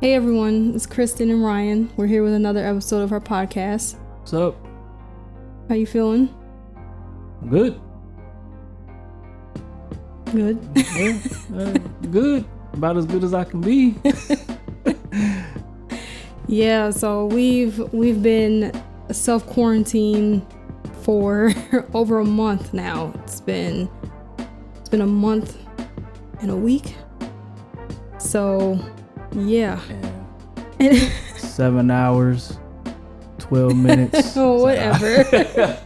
Hey everyone, it's Kristyn and Ryan. We're here with another episode of our podcast. What's up? How you feeling? Good. Good. Good. About as good as I can be. Yeah, so we've been self-quarantined for over a month now. It's been a month and a week. So yeah. 7 hours, 12 minutes. Oh, whatever.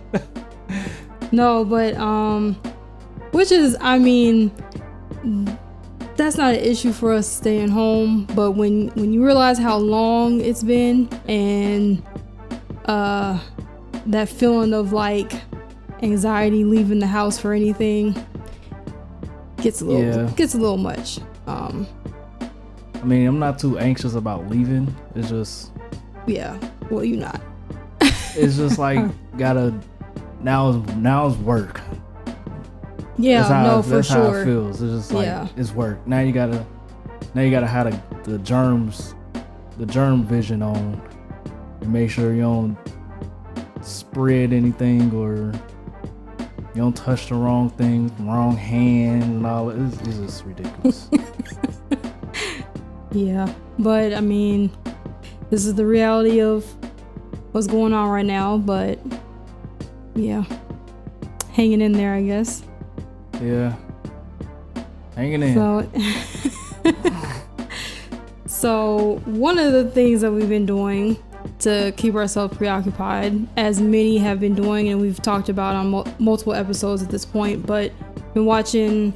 No, but which is, I mean, that's not an issue for us staying home, but when you realize how long it's been and that feeling of like anxiety leaving the house for anything gets a little much. I mean, I'm not too anxious about leaving. It's just... Yeah, well, you're not. It's just like, now it's work. Yeah, that's sure. how it feels. It's just like, It's work. Now you gotta have the germ vision on and make sure you don't spread anything or you don't touch the wrong thing, wrong hand and all. It's just ridiculous. Yeah, but I mean, this is the reality of what's going on right now, but yeah, hanging in there, I guess. Yeah, hanging in. So one of the things that we've been doing to keep ourselves preoccupied, as many have been doing, and we've talked about on multiple episodes at this point, but been watching,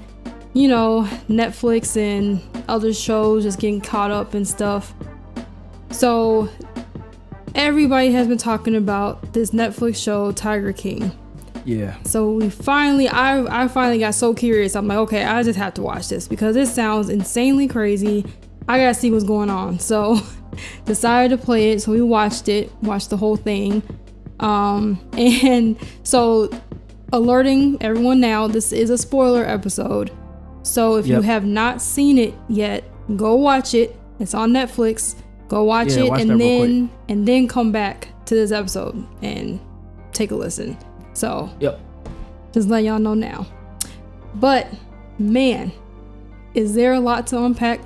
Netflix and other shows, just getting caught up and stuff. So everybody has been talking about this Netflix show, Tiger King. Yeah. So I finally got so curious. I'm like, okay, I just have to watch this because it sounds insanely crazy. I gotta see what's going on. So decided to play it. So we watched the whole thing. And so alerting everyone now, this is a spoiler episode. So if you have not seen it yet, go watch it. It's on Netflix. Go watch it and then come back to this episode and take a listen. So just let y'all know now. But man, is there a lot to unpack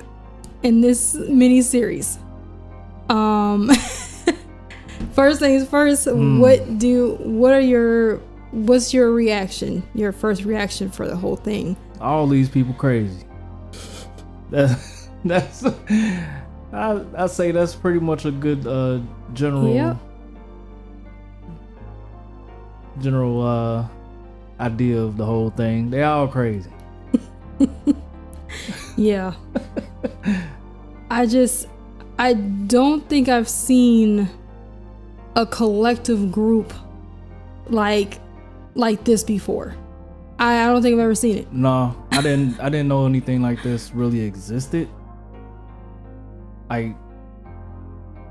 in this mini series? First things first, what's your reaction? Your first reaction for the whole thing? All these people crazy. That's I say that's pretty much a good general idea of the whole thing. They all crazy. Yeah. I don't think I've seen a collective group like this before. I don't think I've ever seen it. No, I didn't know anything like this really existed.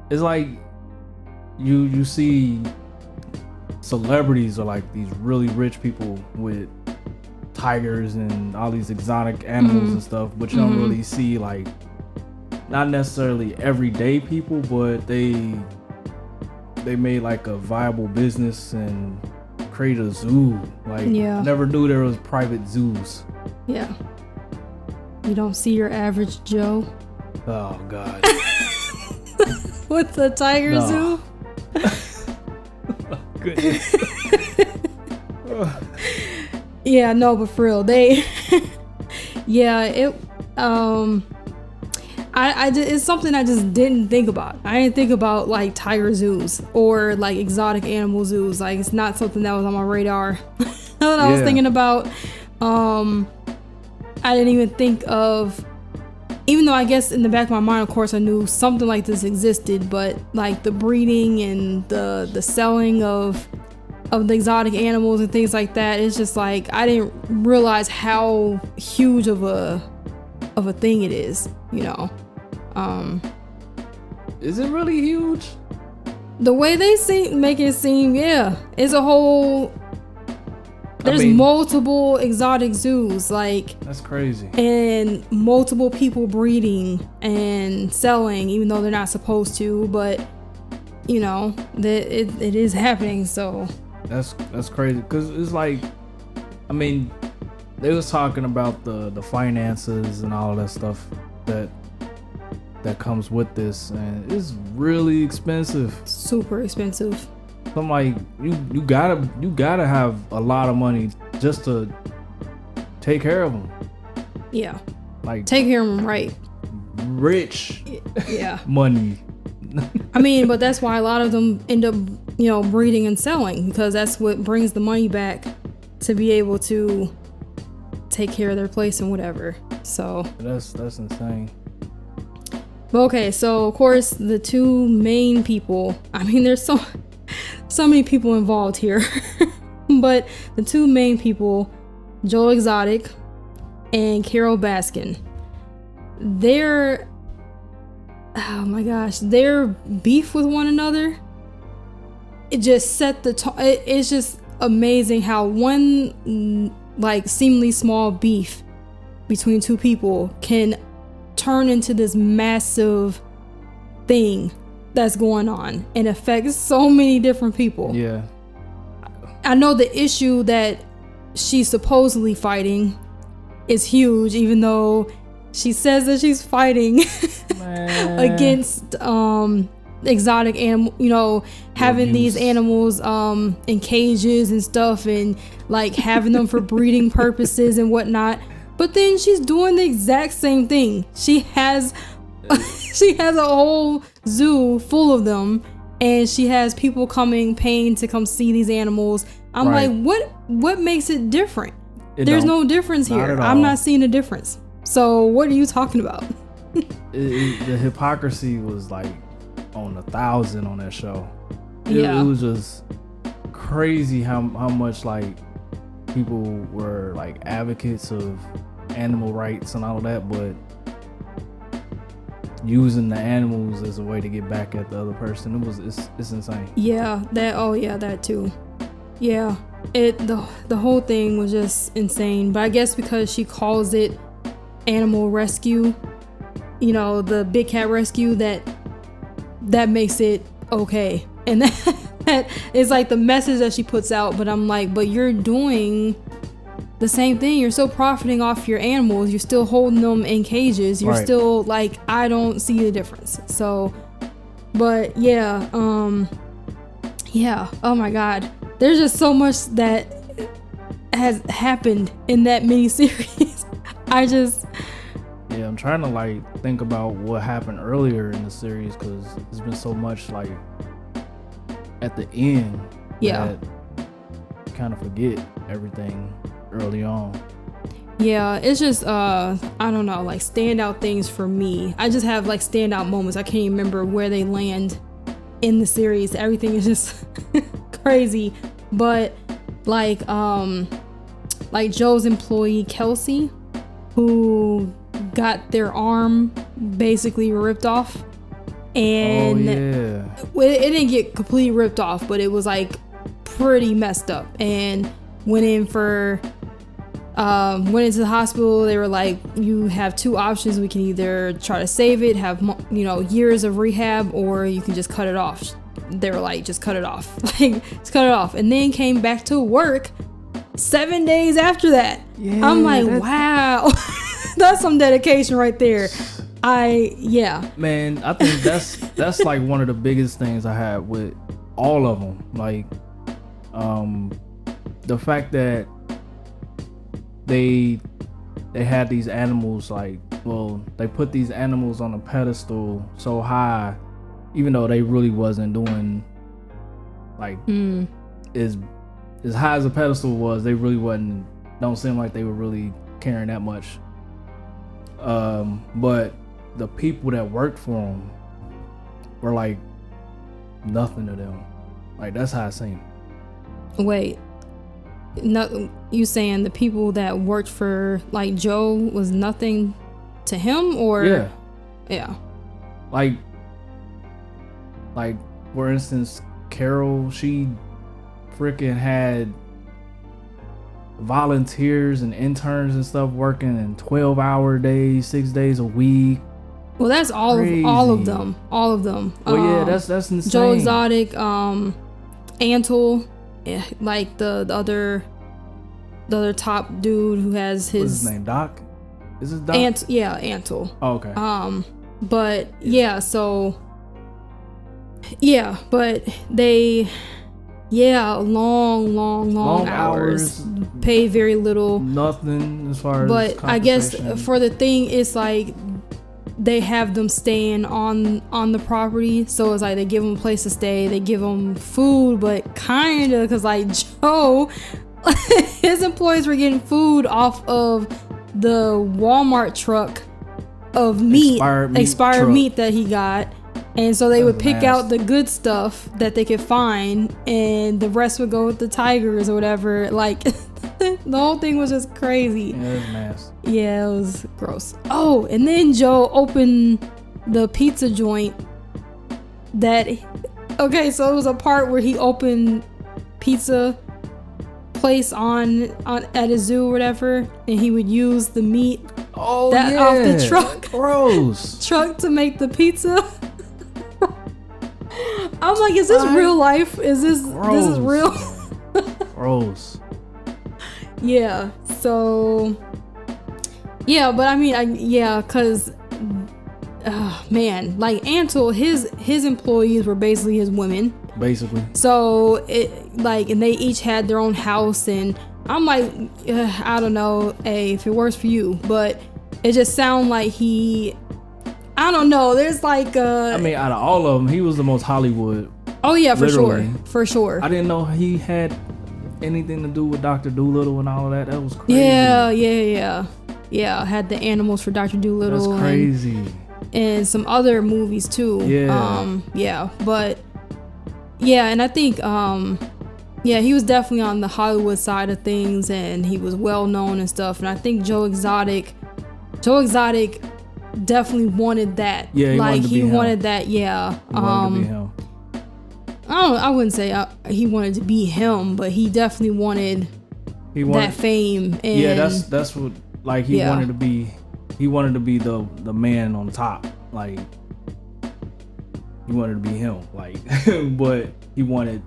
It's like you see celebrities or like these really rich people with tigers and all these exotic animals and stuff, but you don't really see like not necessarily everyday people, but they made like a viable business and create a zoo. I never knew there was private zoos. Yeah. You don't see your average Joe. Oh God. With the tiger zoo? Oh, goodness. Yeah, no, but for real, it's something I just didn't think about. I didn't think about like tiger zoos or like exotic animal zoos. Like it's not something that was on my radar. When I was thinking about, I didn't even think of, even though I guess in the back of my mind, of course, I knew something like this existed, but like the breeding and the selling of the exotic animals and things like that, it's just like I didn't realize how huge of a thing it is, Is it really huge? The way they make it seem, yeah, it's a whole There's multiple exotic zoos, like that's crazy, and multiple people breeding and selling, even though they're not supposed to. But you know that it is happening. So that's crazy because it's like, I mean, they was talking about the finances and all of that stuff that comes with this, and it's really expensive. Super expensive. So I'm like, you gotta have a lot of money just to take care of them. Yeah. Like take care of them right. Rich. Yeah. Money. I mean, but that's why a lot of them end up, breeding and selling, because that's what brings the money back to be able to take care of their place and whatever. So that's insane. Okay, so of course the two main people, I mean there's so many people involved here, but the two main people, Joe Exotic and Carol Baskin, their beef with one another, it just set the tone. It's just amazing how one like seemingly small beef between two people can turn into this massive thing that's going on and affects so many different people. Yeah. I know the issue that she's supposedly fighting is huge, even though she says that she's fighting against exotic animal, having abuse. These animals in cages and stuff, and like having them for breeding purposes and whatnot. But then she's doing the exact same thing. She has a whole zoo full of them, and she has people paying to come see these animals. I'm right. like, what makes it different? There's no difference here. I'm not seeing a difference. So what are you talking about? The hypocrisy was like on 1,000 on that show. Yeah. It was just crazy how much like people were like advocates of animal rights and all of that, but using the animals as a way to get back at the other person, it's insane. Yeah, that too. Yeah, the whole thing was just insane. But I guess because she calls it animal rescue, the big cat rescue, that makes it okay, and that is like the message that she puts out. But I'm like, but you're doing the same thing. You're still profiting off your animals. You're still holding them in cages. You're right. Still like, I don't see the difference. So, but yeah, oh my God, there's just so much that has happened in that miniseries. I'm trying to like think about what happened earlier in the series, because there's been so much like at the end that you kind of forget everything early on. Yeah, it's just I don't know, like standout things for me. I just have like standout moments. I can't even remember where they land in the series. Everything is just crazy. But like Joe's employee Kelsey, who got their arm basically ripped off, and it didn't get completely ripped off, but it was like pretty messed up, and went into the hospital. They were like, you have two options. We can either try to save it, have years of rehab, or you can just cut it off. They were like, just cut it off. Like, just cut it off. And then came back to work 7 days after that. Yeah, I'm like, wow. That's some dedication right there. Man, I think that's like one of the biggest things I had with all of them. Like, the fact that they had these animals, like, well, they put these animals on a pedestal so high, even though they really wasn't doing like as high as the pedestal was. They really don't seem like they were really caring that much. But the people that worked for them were like nothing to them. Like, that's how it seemed. Wait, no, you saying the people that worked for like Joe was nothing to him, or yeah. Like for instance, Carol, she freaking had volunteers and interns and stuff working in 12-hour days, 6 days a week. Well, that's all of them. Well, yeah, that's insane. Joe Exotic, Antle, like the other top dude who has his. What's his name? Doc? Is it Doc? Antle. Oh, okay. But yeah, so yeah, but they. Yeah, long hours. Pay very little. Nothing as far as. But I guess for the thing, it's like they have them staying on the property, so it's like they give them a place to stay, they give them food, but kind of because like Joe, his employees were getting food off of the Walmart truck of expired meat that he got. And so they would pick out the good stuff that they could find, and the rest would go with the tigers or whatever. Like, the whole thing was just crazy. Yeah, it was nasty. Yeah, it was gross. Oh, and then Joe opened the pizza joint okay, so it was a part where he opened pizza place on at a zoo or whatever, and he would use the meat off the truck. Gross. Truck to make the pizza. I'm like, is this real life? Is this is real? Gross. Yeah. So. Yeah, but I mean, cause, man, like Antle, his employees were basically his women. Basically. So and they each had their own house, and I'm like, I don't know, if it works for you, but it just sounded like I don't know. There's like I mean, out of all of them, he was the most Hollywood. Oh yeah, literally. for sure. I didn't know he had anything to do with Dr. Dolittle and all of that. That was crazy. Yeah. Had the animals for Dr. Dolittle. That's crazy. And some other movies too. Yeah. But yeah, and I think he was definitely on the Hollywood side of things, and he was well known and stuff. And I think Joe Exotic definitely wanted that. Yeah, he wanted that. Yeah. He wanted to be him. I wouldn't say he wanted to be him, but he definitely wanted that fame. And yeah, that's what, like, he wanted to be. He wanted to be the man on top. Like, he wanted to be him. Like, but he wanted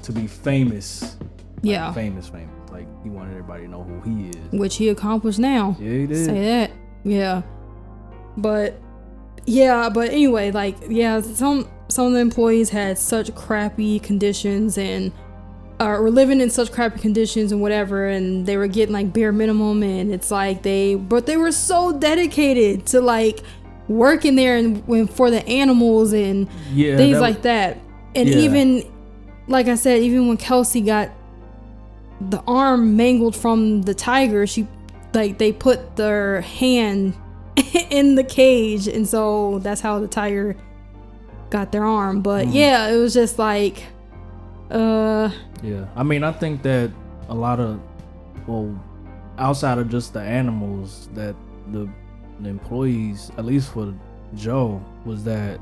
to be famous. Like, famous. Like, he wanted everybody to know who he is, which he accomplished now. Yeah, he did. Say that. Yeah. But anyway, like, some of the employees had such crappy conditions and were living in such crappy conditions and whatever, and they were getting like bare minimum, and it's like they were so dedicated to like working there and for the animals and things like that. And even, like I said, even when Kelsey got the arm mangled from the tiger, they put their hand in the cage, and so that's how the tiger got their arm. But it was just like I mean, I think that a lot of, outside of just the animals, that the employees, at least for Joe, was that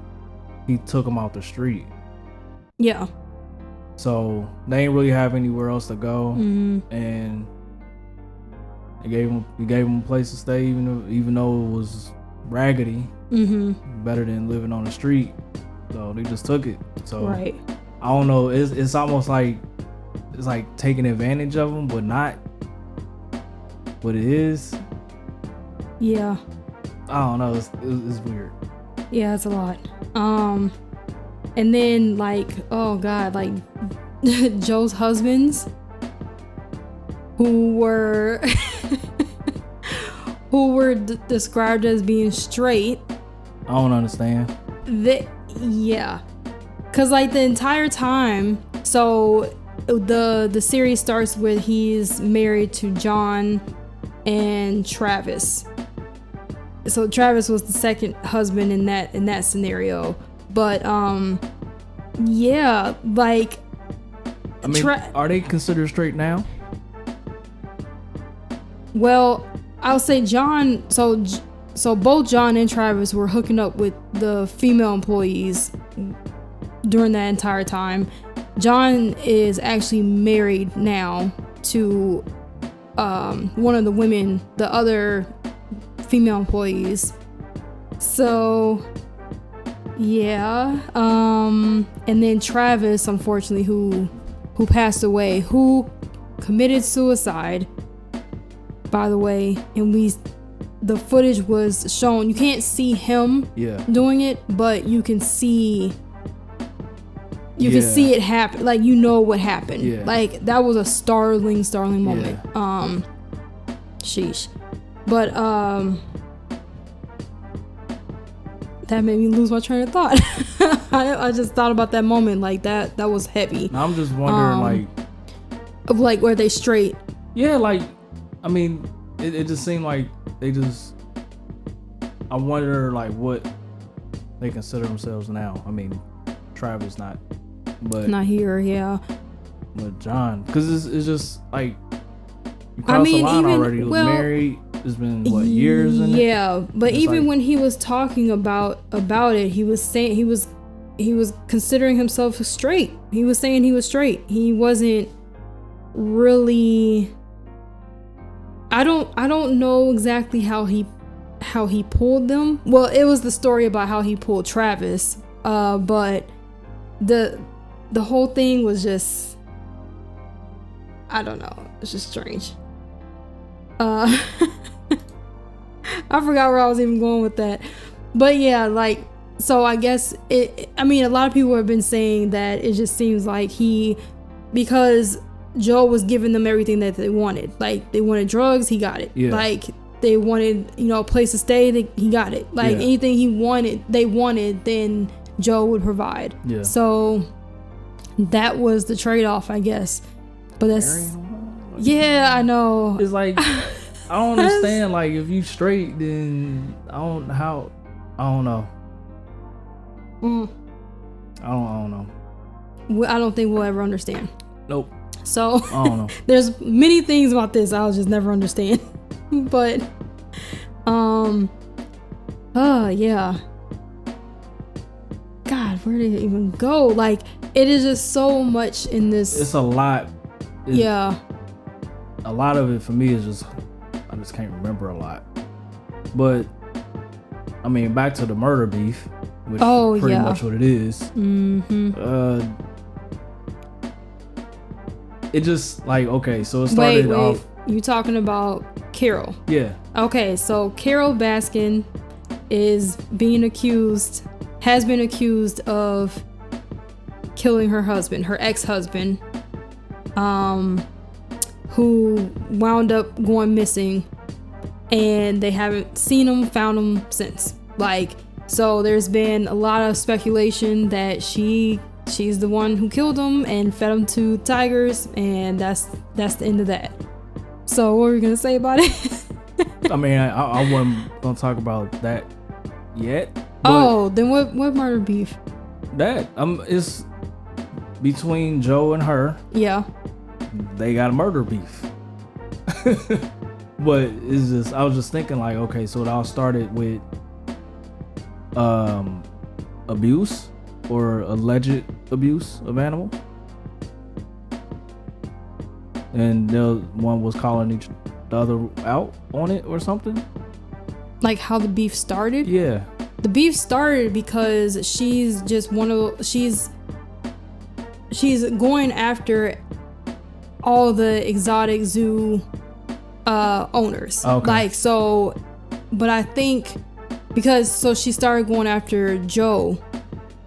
he took them out the street. Yeah. So they didn't really have anywhere else to go, and he gave them a place to stay, even though it was raggedy. Better than living on the street. So they just took it. So right. I don't know. It's almost like it's like taking advantage of them, but not what it is. Yeah. I don't know. It's weird. Yeah, it's a lot. And then like, oh God, like Joe's husbands who were described as being straight. I don't understand. Cause like the entire time, so the series starts with he's married to John and Travis. So Travis was the second husband in that scenario. But like, I mean, are they considered straight now? Well, I'll say John. So both John and Travis were hooking up with the female employees during that entire time. John is actually married now to one of the women, the other female employees. So yeah, and then Travis, unfortunately, who passed away, who committed suicide, by the way, and the footage was shown. You can't see him doing it, but you can see it happen. Like, you know what happened. Yeah. Like, that was a startling moment. Yeah. Sheesh. But that made me lose my train of thought. I just thought about that moment. Like, that was heavy. I'm just wondering, like, were they straight? Yeah, like, I mean, it just seemed like they just, I wonder, like, what they consider themselves now. I mean, Travis not here, yeah. But John, because it's just, like, you crossed the line already. He was married. It's been, what, years? Yeah, but even like, when he was talking about it, he was saying he was considering himself straight. He was saying he was straight. He wasn't really. I don't know exactly how he pulled them. Well, it was the story about how he pulled Travis. But the whole thing was just, I don't know. It's just strange. I forgot where I was even going with that. But yeah, like, so I guess I mean, a lot of people have been saying that it just seems like because Joe was giving them everything that they wanted. Like, they wanted drugs, he got it. Yeah. Like, they wanted, a place to stay, he got it. Like, anything they wanted, then Joe would provide. Yeah. So that was the trade-off, I guess. But that's, I know. It's like, I don't understand. Like, if you straight, then I don't know. I don't know. I don't think we'll ever understand. Nope. So I don't know. There's many things about this I'll just never understand. But yeah. God, where did it even go? Like, it is just so much in this. It's a lot. Yeah. A lot of it for me is just, I just can't remember a lot. But I mean, back to the murder beef, which is pretty much what it is. Mm-hmm. It just, like, okay, so it started off. You talking about Carol? Yeah. Okay, so Carol Baskin has been accused of killing her husband, her ex-husband, who wound up going missing, and they haven't found him since. Like, so there's been a lot of speculation that she's the one who killed him and fed him to tigers, and that's the end of that. So what were you gonna say about it? I mean, I wasn't gonna talk about that yet. Then what murder beef? That it's between Joe and her. Yeah. They got a murder beef. But it's just, I was just thinking, like, okay, so it all started with abuse or alleged abuse of animals, and one was calling the other out on it or something. Like, how the beef started? Yeah. The beef started because she's going after all the exotic zoo owners. Okay. Like, so, but I think because she started going after Joe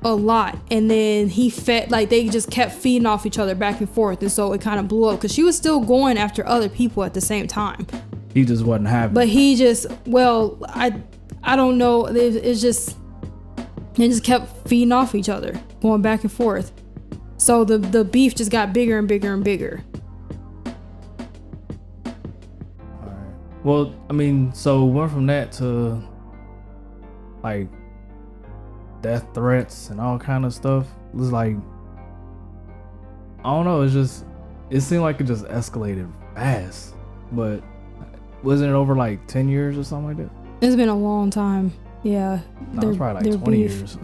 a lot, and then they just kept feeding off each other back and forth, and so it kind of blew up because she was still going after other people at the same time. He just wasn't having. But he just, I don't know. They just kept feeding off each other, going back and forth. So the beef just got bigger and bigger and bigger. All right. Well, I mean, so went from that to, like, death threats and all kind of stuff. It was like, I don't know. It seemed like it just escalated fast. But wasn't it over like 10 years or something like that? It's been a long time. Yeah. No, it's probably like 20 years.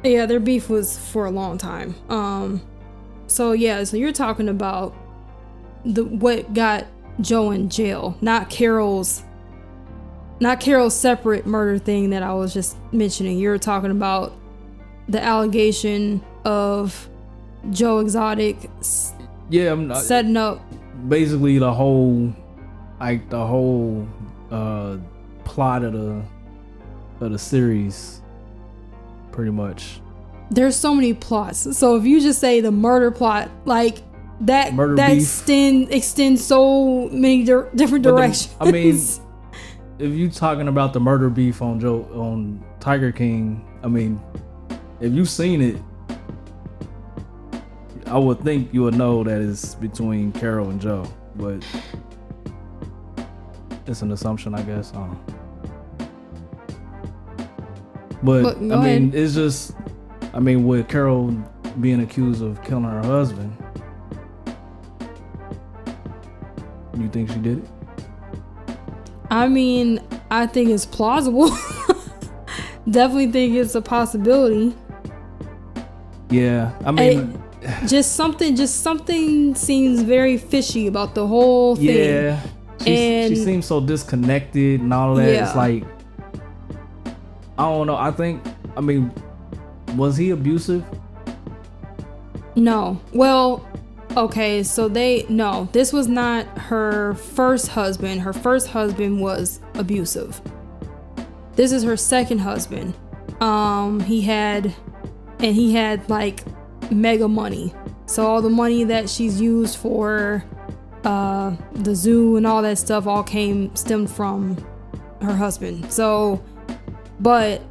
Yeah, their beef was for a long time. So you're talking about what got Joe in jail, not Carol's separate murder thing that I was just mentioning. You're talking about the allegation of Joe Exotic setting up basically the whole plot of the series, pretty much. There's so many plots. So if you just say the murder plot, like that extends so many different directions. I mean, if you talking about the murder beef on Tiger King, I mean, if you've seen it, I would think you would know that it's between Carol and Joe, but it's an assumption, I guess. But I mean, it's just, I mean, with Carol being accused of killing her husband, you think she did it? I mean, I think it's plausible. Definitely think it's a possibility. Yeah, I mean, just something seems very fishy about the whole thing. Yeah, she seems so disconnected and all that. Yeah. It's like, I don't know. I mean, was he abusive? No. Well, okay, so this was not her first husband. Her first husband was abusive. This is her second husband. He had like mega money. So all the money that she's used for the zoo and all that stuff all stemmed from her husband. So, but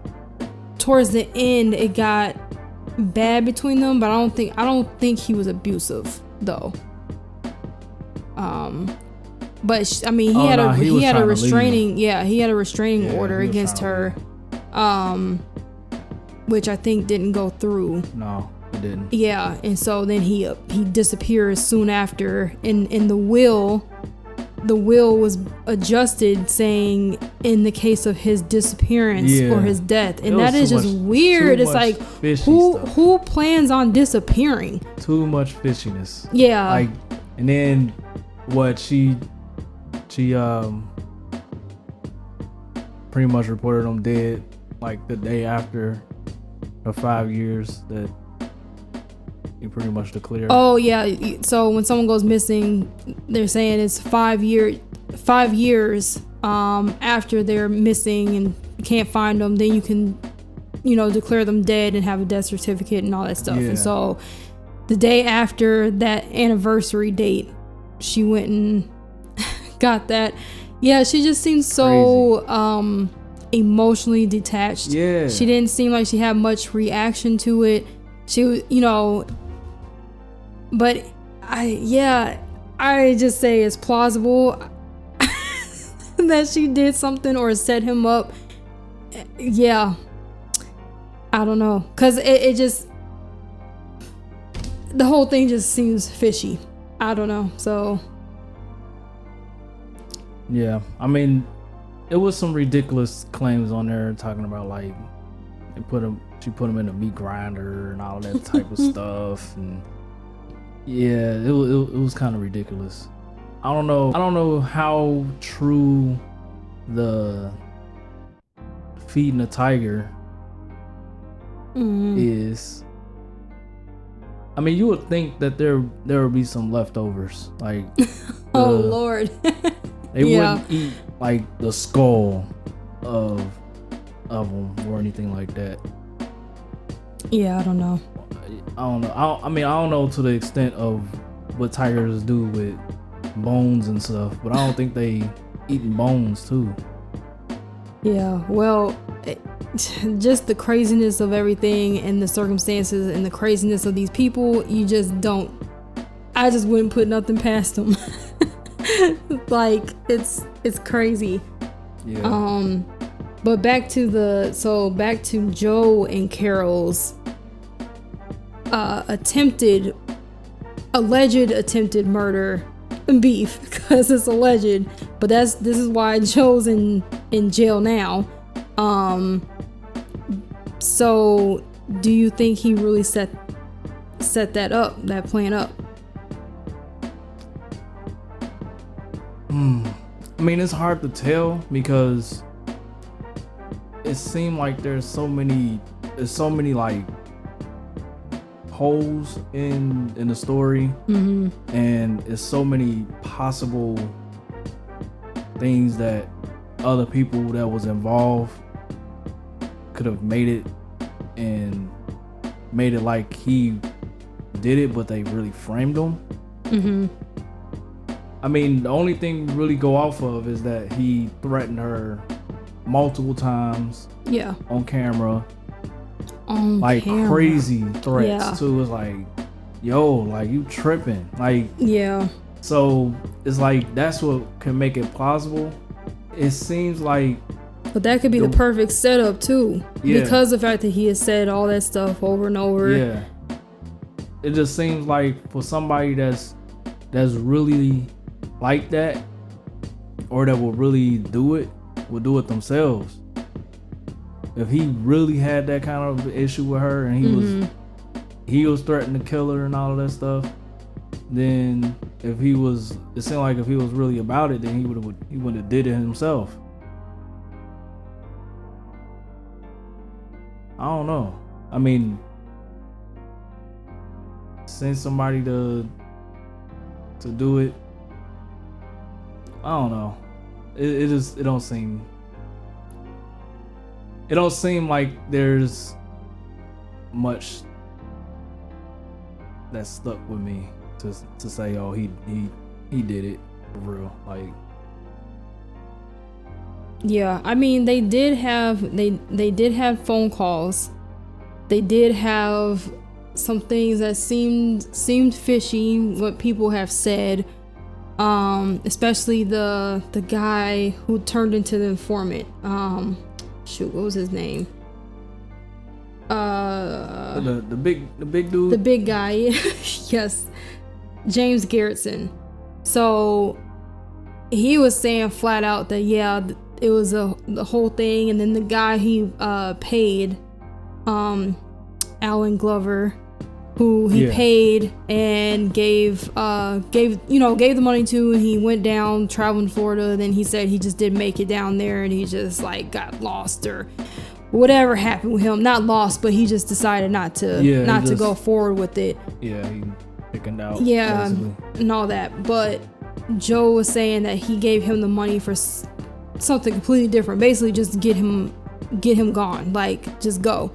towards the end it got bad between them, but I don't think he was abusive though. But I mean, he had a restraining order against her, which I think didn't go through. No, it didn't. Yeah, and so then he disappears soon after. In the will was adjusted, saying in the case of his disappearance or his death, and that is just weird. It's like, who plans on disappearing? Too much fishiness. Yeah. Like, and then what she pretty much reported him dead like the day after the 5 years that he pretty much declared. Oh yeah, so when someone goes missing, they're saying it's 5 years after they're missing and you can't find them, then you can declare them dead and have a death certificate and all that stuff. And so the day after that anniversary date, she went and got that. Yeah, she just seems so emotionally detached. Yeah, she didn't seem like she had much reaction to it. She was, but I just say it's plausible that she did something or set him up. Yeah, I don't know, cause it just, the whole thing just seems fishy. I don't know. So yeah, I mean, it was some ridiculous claims on there talking about like she put him in a meat grinder and all that type of stuff, and yeah, it was kind of ridiculous. I don't know how true the feeding a tiger is. I mean, you would think that there would be some leftovers, like oh Lord. They wouldn't eat like the skull of them or anything like that. Yeah, I don't know. I mean, I don't know to the extent of what tigers do with bones and stuff, but I don't think they eating bones too. Yeah, well, just the craziness of everything and the circumstances and the craziness of these people, I just wouldn't put nothing past them. Like, it's crazy. Yeah. But back to Joe and Carol's alleged attempted murder and beef, because it's alleged, but this is why Joe's in jail now. So do you think he really set that plan up? I mean, it's hard to tell because it seemed like there's so many like holes in the story, and it's so many possible things that other people that was involved could have made it like he did it, but they really framed him. I mean, the only thing we really go off of is that he threatened her multiple times. Yeah. On camera. Like crazy threats too. It's like, yo, like you tripping. Like, yeah. So it's like that's what can make it plausible. It seems like, but that could be the perfect setup too, because the fact that he has said all that stuff over and over. Yeah. It just seems like for somebody that's really like that, or that will really do it, will do it themselves. If he really had that kind of issue with her and he was threatening to kill her and all of that stuff, then it seemed like if he was really about it, then he wouldn't have did it himself. I don't know. I mean, send somebody to do it. I don't know. It don't seem like there's much that stuck with me to say, oh, he did it for real. Like, yeah, I mean, they did have phone calls. They did have some things that seemed fishy, what people have said, especially the guy who turned into the informant. What was his name? The big dude, the big guy. Yes, James Garretson. So he was saying flat out that it was the whole thing, and then the guy he paid, Alan Glover, who he paid and gave the money to, and he went down traveling Florida. Then he said he just didn't make it down there, and he just like got lost or whatever happened with him. Not lost, but he just decided not to go forward with it. Yeah, he picking out. Yeah, basically. And all that. But Joe was saying that he gave him the money for something completely different. Basically, just get him gone. Like, just go.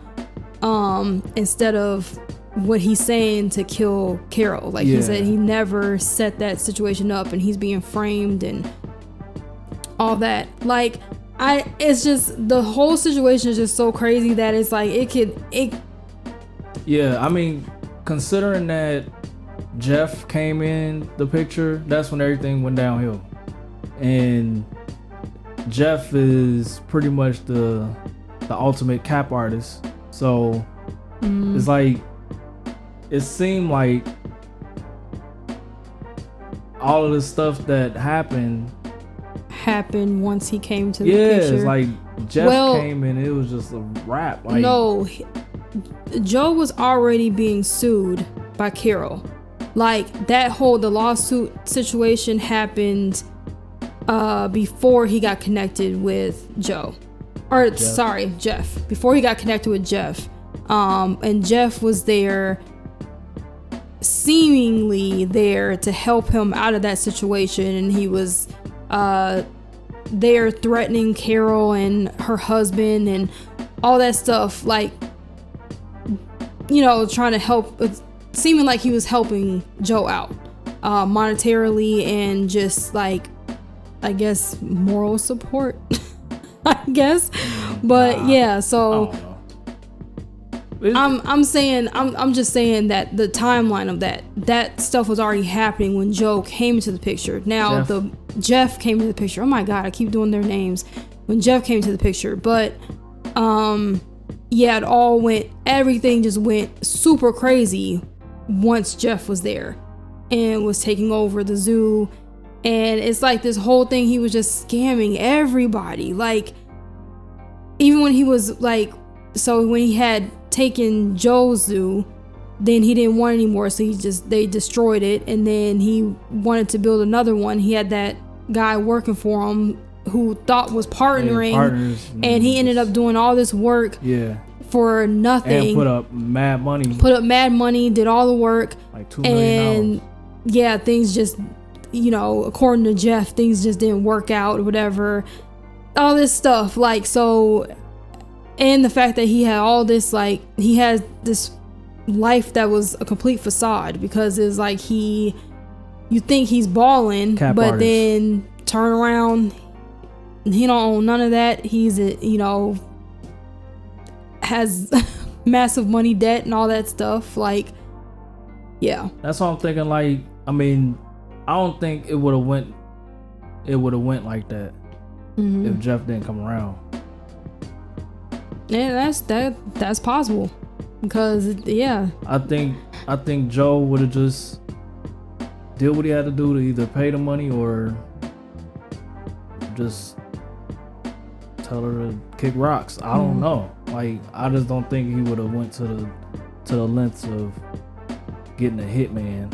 Instead of what he's saying to kill Carol. Like he said, he never set that situation up, and he's being framed and all that. Like, it's just, the whole situation is just so crazy that it's like Yeah, I mean, considering that Jeff came in the picture, that's when everything went downhill. And Jeff is pretty much the ultimate cap artist. So it's like, it seemed like all of the stuff that happened once he came to the picture. It's like Jeff came in, it was just a wrap. Like, no, Joe was already being sued by Carol. Like, the lawsuit situation happened before he got connected with Joe. Or Jeff. Sorry, Jeff. Before he got connected with Jeff. And Jeff was there, seemingly there to help him out of that situation, and he was there threatening Carol and her husband and all that stuff, like, trying to help, seeming like he was helping Joe out monetarily and just like, I guess, moral support. I guess. But so I'm just saying that the timeline of that stuff was already happening when Joe came into the picture. Now Jeff came into the picture. Oh my God, I keep doing their names. When Jeff came into the picture, but everything just went super crazy once Jeff was there and was taking over the zoo. And it's like this whole thing, he was just scamming everybody. Like, even when he was like, so when he had taken Joe's zoo, then he didn't want it anymore, so they destroyed it, and then he wanted to build another one. He had that guy working for him who thought was partnering, and he ended up doing all this work for nothing. And put up mad money. Did all the work. Like $2 million. And things just, according to Jeff, things just didn't work out or whatever. All this stuff. Like, so, and the fact that he had all this, like, he has this life that was a complete facade, because it's like you think he's balling, but then turn around, he don't own none of that. He's has massive money debt and all that stuff. Like, yeah, that's what I'm thinking. Like, I mean, I don't think it would have went like that if Jeff didn't come around. Yeah, that's possible, because I think Joe would have just did what he had to do to either pay the money or just tell her to kick rocks. I don't know. Like, I just don't think he would have went to the lengths of getting a hitman.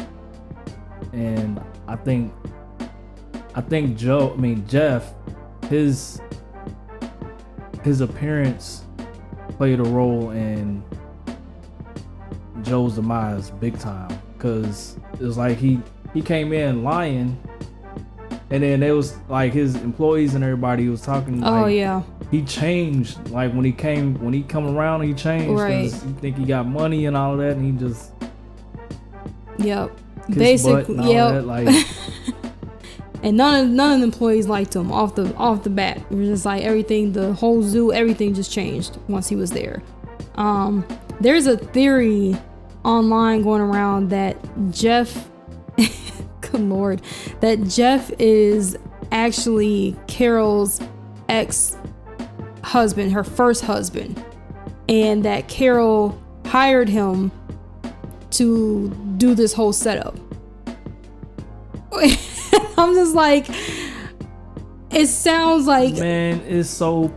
And I think Jeff, his appearance played a role in Joe's demise big time, because it was like he came in lying, and then it was like his employees and everybody was talking. He changed. Like, when he come around, he changed. Right. You think he got money and all of that, and he just basically that, like. And none of the employees liked him off the bat. It was just like everything, the whole zoo, everything just changed once he was there. There's a theory online going around that Jeff, good Lord, that Jeff is actually Carol's ex-husband, her first husband, and that Carol hired him to do this whole setup. I'm just like, it sounds like, man, it's so,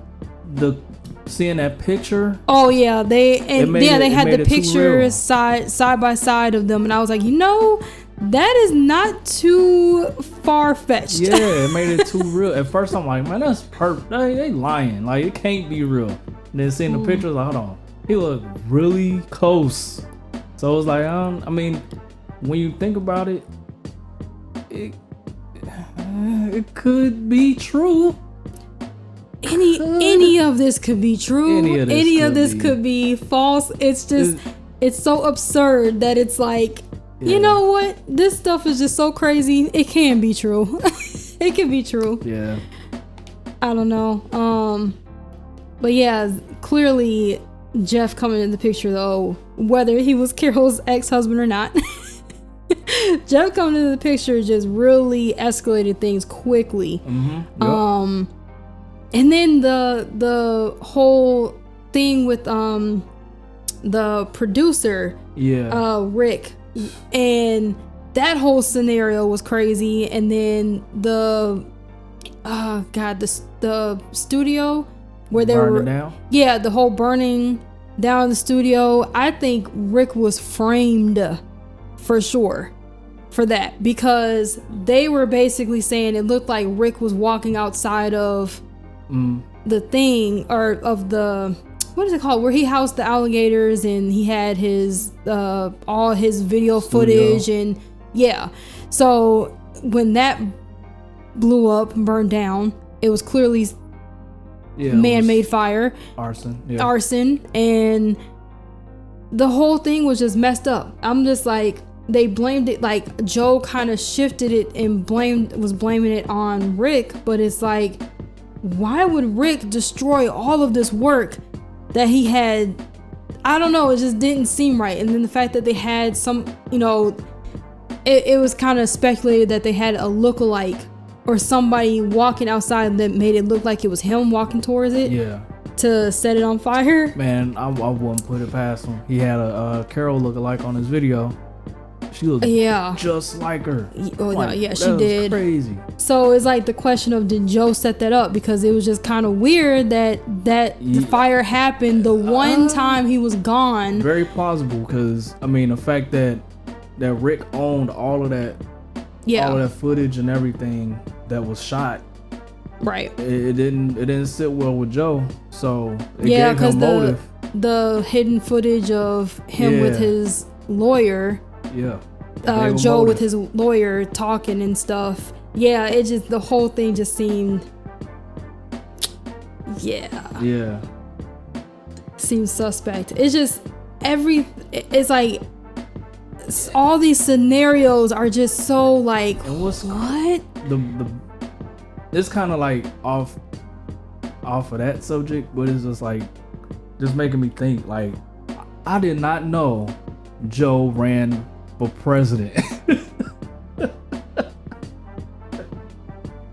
seeing that picture. Oh yeah, they had the pictures side by side of them, and I was like, that is not too far fetched. Yeah, it made it too real. At first, I'm like, man, that's perfect. They lying. Like, it can't be real. And then seeing the pictures, like, hold on, he looked really close. So it was like, I mean, when you think about it, it could be true. Any of this could be true. Any of this could be false. It's just, it's so absurd that it's like, you know what? This stuff is just so crazy. It can be true. It can be true. Yeah. I don't know. But yeah, clearly Jeff coming in the picture, though, whether he was Carol's ex-husband or not. Jeff coming into the picture just really escalated things quickly. Yep. And then the whole thing with the producer, Rick, and that whole scenario was crazy. And then the studio where they were down? Yeah, the whole burning down the studio. I think Rick was framed for sure for that, because they were basically saying it looked like Rick was walking outside of the thing, or of the, what is it called, where he housed the alligators, and he had his all his video footage, and so when that blew up and burned down, it was clearly man-made fire, arson, and the whole thing was just messed up. I'm just like, they blamed it, like Joe kind of shifted it and was blaming it on Rick, but it's like, why would Rick destroy all of this work that he had? I don't know, it just didn't seem right. And then the fact that they had some, it was kind of speculated that they had a lookalike or somebody walking outside that made it look like it was him walking towards it. Yeah. To set it on fire. Man, I wouldn't put it past him. He had a Carol lookalike on his video. She looked just like her. Oh, like, no, yeah, she did. Crazy. So it's like the question of, did Joe set that up? Because it was just kind of weird that the fire happened the one time he was gone. Very plausible, because I mean, the fact that Rick owned all of that Yeah. all of that footage and everything that was shot, right. it didn't sit well with Joe. So it Yeah, gave him motive. The hidden footage of him with his lawyer. Yeah. Joe with his lawyer talking and stuff. Yeah, it just, the whole thing just seemed, yeah, seems suspect. It's just it's like all these scenarios are just so like, and what's what? It's kind of like off of that subject, but it's just like just making me think. Like, I did not know Joe ran for president.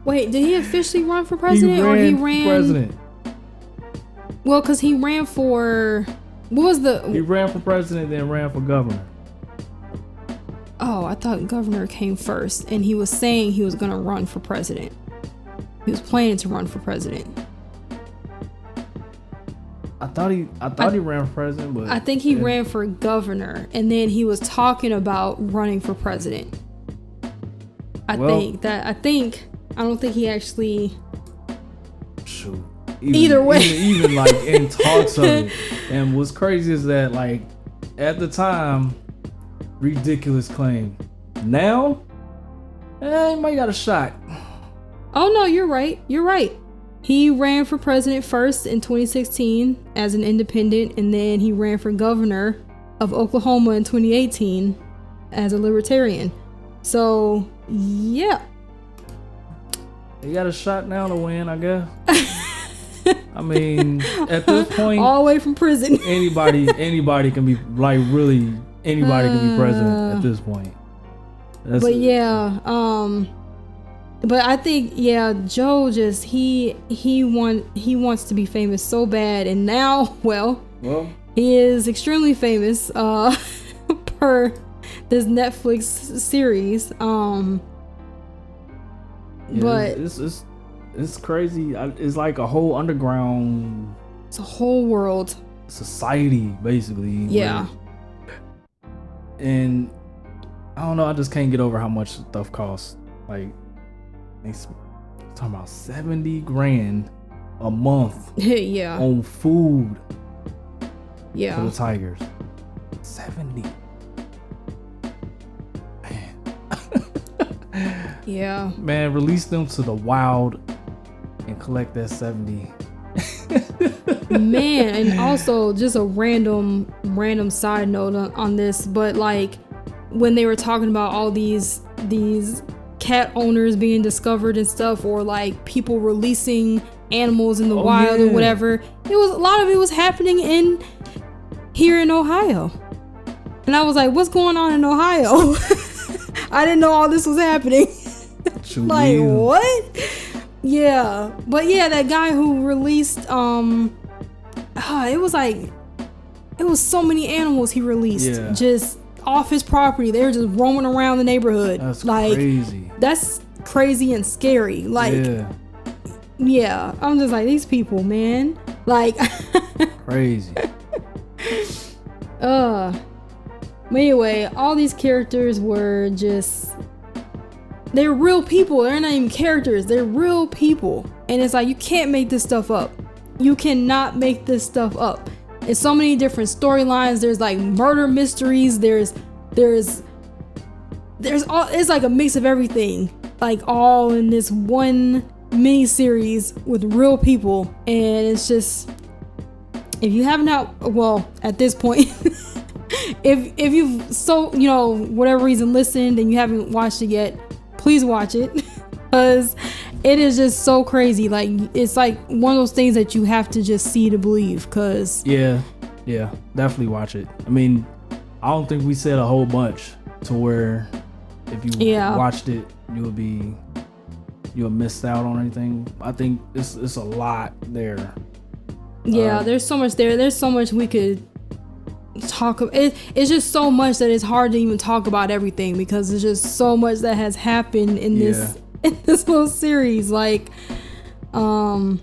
Wait, did he officially run for president, he ran for president? Well, because he ran for, what was the? He ran for president, then ran for governor. Oh, I thought governor came first, and he was saying he was gonna run for president. He was planning to run for president. I thought he ran for president, but I think he ran for governor, and then he was talking about running for president. I don't think he actually. Shoot. Either way, even like in talks of it. And what's crazy is that, like, at the time, ridiculous claim. Now, he might got a shot. Oh no, you're right. You're right. He ran for president first in 2016 as an independent, and then he ran for governor of Oklahoma in 2018 as a libertarian. So, yeah. He got a shot now to win, I guess. I mean, at this point, all the way from prison, anybody can be, like, really anybody can be president at this point. But I think, Joe just he wants to be famous so bad, and now, well, he is extremely famous per this Netflix series. But it's crazy. It's like a whole underground. It's a whole world. Society, basically. Yeah. And I don't know. I just can't get over how much stuff costs. Like, it's talking about $70,000 a month. Yeah. On food. Yeah. For the tigers. 70. Yeah. Man, release them to the wild and collect that 70. Man, and also just a random side note on this, but like when they were talking about all these cat owners being discovered and stuff, or like people releasing animals in the wild or whatever, a lot of it was happening here in Ohio. And I was like, what's going on in Ohio? I didn't know all this was happening. Like, what? Yeah. But yeah, that guy who released it was so many animals he released just off his property. They were just roaming around the neighborhood. That's like crazy. That's crazy and scary. Like, I'm just like, these people, man. Like, crazy. But anyway, all these characters were they're real people. They're not even characters. They're real people. And it's like, you can't make this stuff up. You cannot make this stuff up. It's so many different storylines. There's like murder mysteries. There's all, it's like a mix of everything, like all in this one mini series with real people. And it's just, if you haven't at this point, if you've whatever reason listened and you haven't watched it yet, please watch it, because it is just so crazy. Like, it's like one of those things that you have to just see to believe. Because yeah, definitely watch it. I mean, I don't think we said a whole bunch to where if you watched it, you'll miss out on anything. I think it's a lot there. Yeah, there's so much there. There's so much we could talk about. It's just so much that it's hard to even talk about everything, because there's just so much that has happened in this little series. Like, man,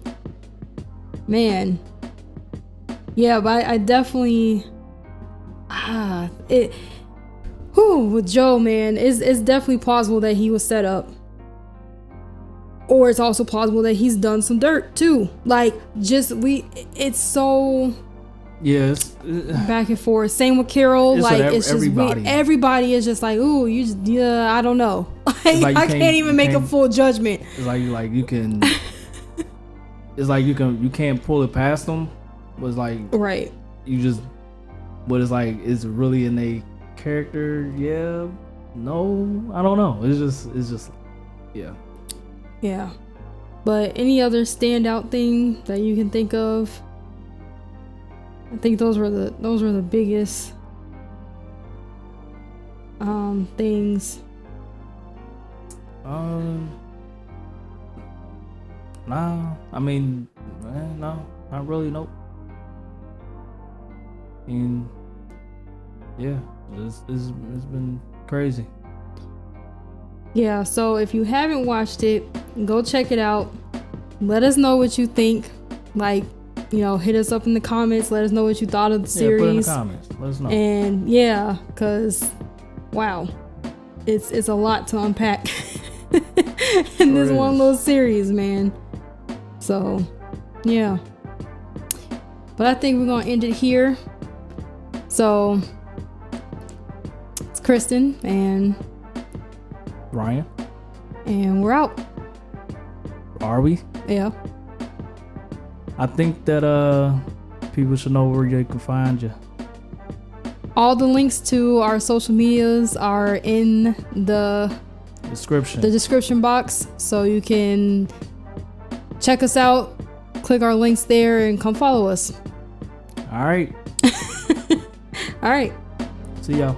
but I definitely with Joe, man, it's definitely plausible that he was set up. Or it's also plausible that he's done some dirt too. Like, it's so back and forth. Same with Carol. Like, it's just everybody is just like, ooh, I don't know. Like, I can't even make a full judgment. It's like you can. It's like you can't pull it past them. But it's like right. You just. But it's like, is it really in a character? Yeah. No, I don't know. It's just. Yeah. Yeah, but any other standout thing that you can think of? I think those were the biggest things. Nah. I mean, no, not really. Nope. I mean, yeah, it's been crazy. Yeah, so if you haven't watched it, go check it out. Let us know what you think. Like, hit us up in the comments. Let us know what you thought of the series. Put it in the comments. Let us know. And yeah, because, wow, it's a lot to unpack in this one little series, man. So, yeah. But I think we're going to end it here. So, it's Kristyn and Ryan. And we're out. Are we? Yeah. I think that people should know where they can find you. All the links to our social medias are in the description box, so you can check us out, click our links there, and come follow us. All right. All right. See y'all.